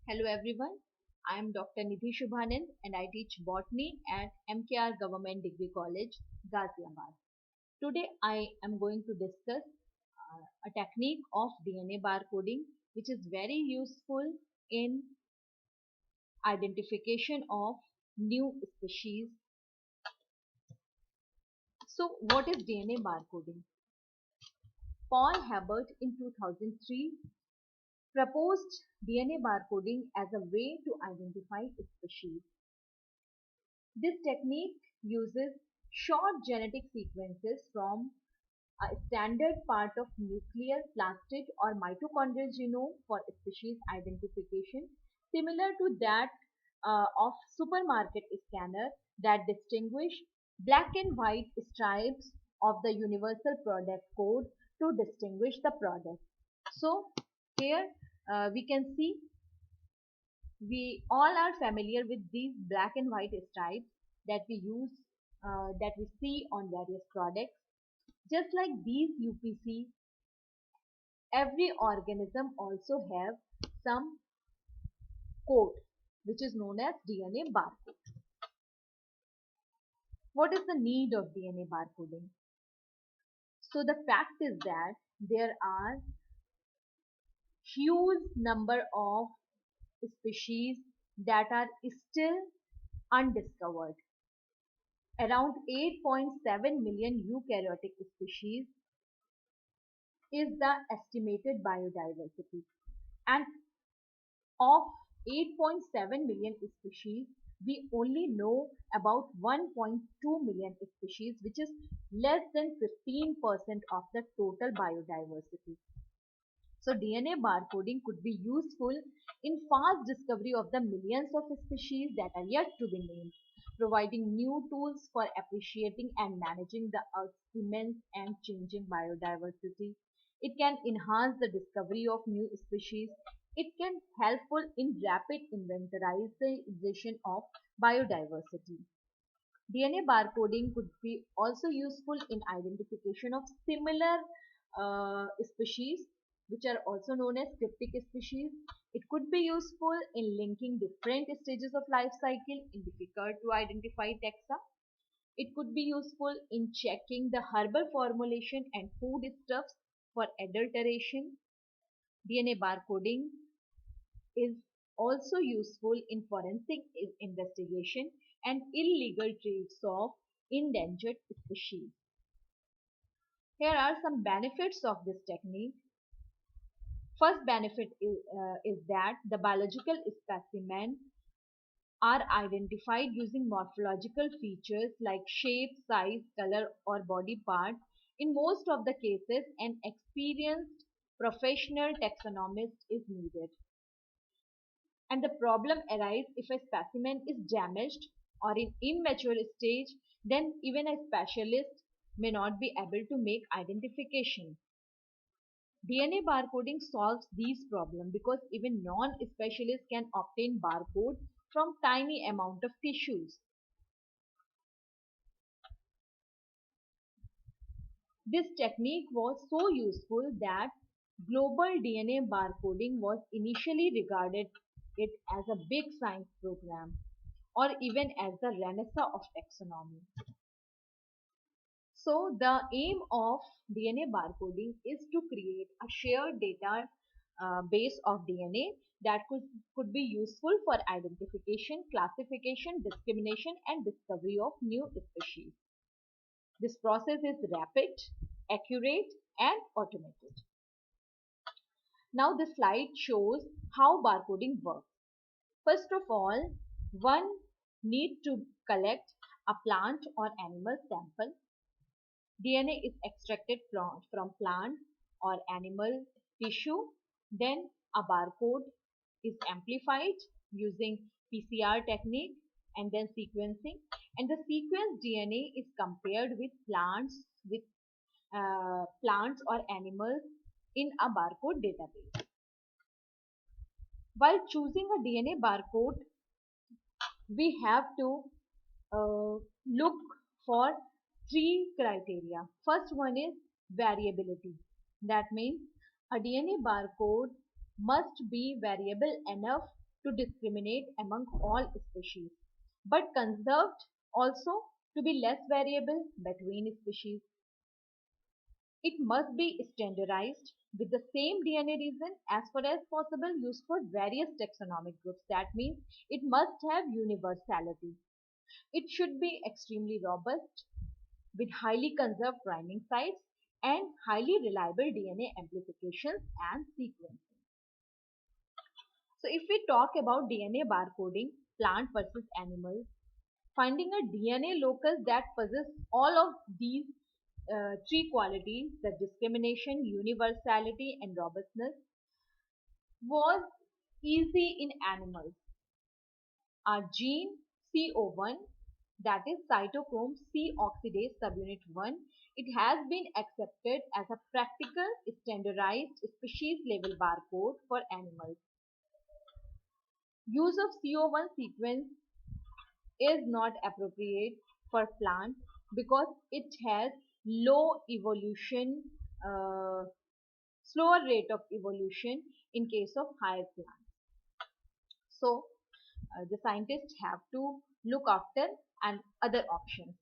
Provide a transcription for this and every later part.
Hello everyone, I am Dr. Nidhi Shubhanand and I teach botany at MKR Government Degree College, Ghaziabad. Today I am going to discuss a technique of DNA barcoding which is very useful in identification of new species. So what is DNA barcoding? Paul Habert in 2003 proposed DNA barcoding as a way to identify species. This technique uses short genetic sequences from a standard part of nuclear, plastid or mitochondrial genome for species identification, similar to that of supermarket scanner that distinguish black and white stripes of the universal product code to distinguish the product. So here we can see we all are familiar with these black and white stripes that we use that we see on various products. Just like these UPC, every organism also have some code which is known as DNA barcode. What is the need of DNA barcoding? So the fact is that there are huge number of species that are still undiscovered. Around 8.7 million eukaryotic species is the estimated biodiversity. And of 8.7 million species, we only know about 1.2 million species, which is less than 15% of the total biodiversity. So DNA barcoding could be useful in fast discovery of the millions of species that are yet to be named, providing new tools for appreciating and managing the Earth's immense and changing biodiversity. It can enhance the discovery of new species. It can helpful in rapid inventorization of biodiversity. DNA barcoding could be also useful in identification of similar species which are also known as cryptic species. It could be useful in linking different stages of life cycle in difficult to identify taxa. It could be useful in checking the herbal formulation and foodstuffs for adulteration. DNA barcoding is also useful in forensic investigation and illegal trades of endangered species. Here are some benefits of this technique. First benefit is that the biological specimen are identified using morphological features like shape, size, color or body part. In most of the cases, an experienced professional taxonomist is needed. And the problem arises if a specimen is damaged or in immature stage, then even a specialist may not be able to make identification. DNA barcoding solves these problems because even non-specialists can obtain barcode from tiny amount of tissues. This technique was so useful that global DNA barcoding was initially regarded it as a big science program or even as the renaissance of taxonomy. So the aim of DNA barcoding is to create a shared data base of DNA that could be useful for identification, classification, discrimination and discovery of new species. This process is rapid, accurate and automated. Now this slide shows how barcoding works. First of all, one need to collect a plant or animal sample. DNA is extracted from plant or animal tissue. Then a barcode is amplified using PCR technique and then sequencing. And the sequenced DNA is compared with plants or animals in a barcode database. While choosing a DNA barcode, we have to look for three criteria. First one is variability. That means a DNA barcode must be variable enough to discriminate among all species, but conserved also to be less variable between species. It must be standardized with the same DNA region as far as possible used for various taxonomic groups. That means it must have universality. It should be extremely robust with highly conserved priming sites and highly reliable DNA amplifications and sequencing. So if we talk about DNA barcoding, plant versus animal, finding a DNA locus that possesses all of these three qualities, the discrimination, universality, and robustness, was easy in animals. Our gene CO1, that is cytochrome C oxidase subunit 1, it has been accepted as a practical standardized species level barcode for animals. Use of CO1 sequence is not appropriate for plants because it has low evolution, uh, slower rate of evolution in case of higher plants. So the scientists have to look after and other options.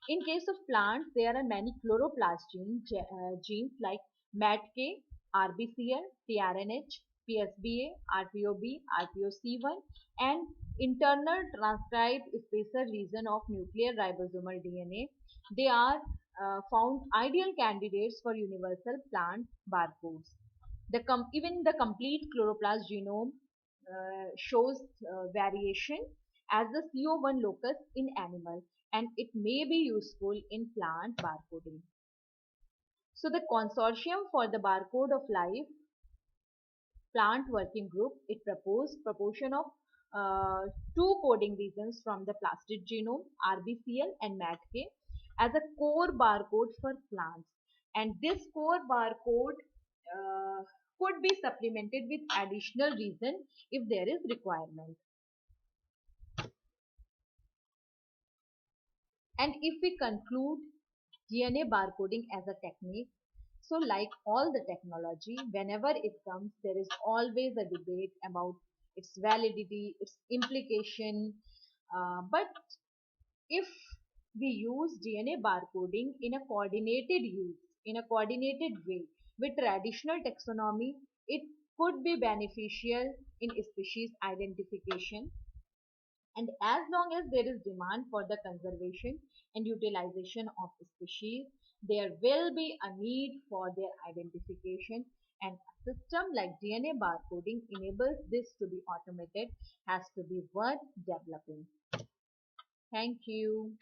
In case of plants, there are many chloroplast genes like MATK, RBCL, tRNH, PSBA, RPOB, RPOC1, and internal transcribed spacer region of nuclear ribosomal DNA. They are found ideal candidates for universal plant barcodes. Even the complete chloroplast genome shows variation as the CO1 locus in animals, and it may be useful in plant barcoding. So the Consortium for the Barcode of Life Plant Working Group, it proposed proportion of two coding regions from the plastid genome, RBCL and MATK, as a core barcode for plants. And this core barcode could be supplemented with additional region if there is requirement. And if we conclude DNA barcoding as a technique, so like all the technology, whenever it comes, there is always a debate about its validity, its implication. But if we use DNA barcoding in a coordinated use, in a coordinated way with traditional taxonomy, it could be beneficial in species identification, and as long as there is demand for the conservation and utilization of species, there will be a need for their identification, and a system like DNA barcoding enables this to be automated, has to be worth developing. Thank you.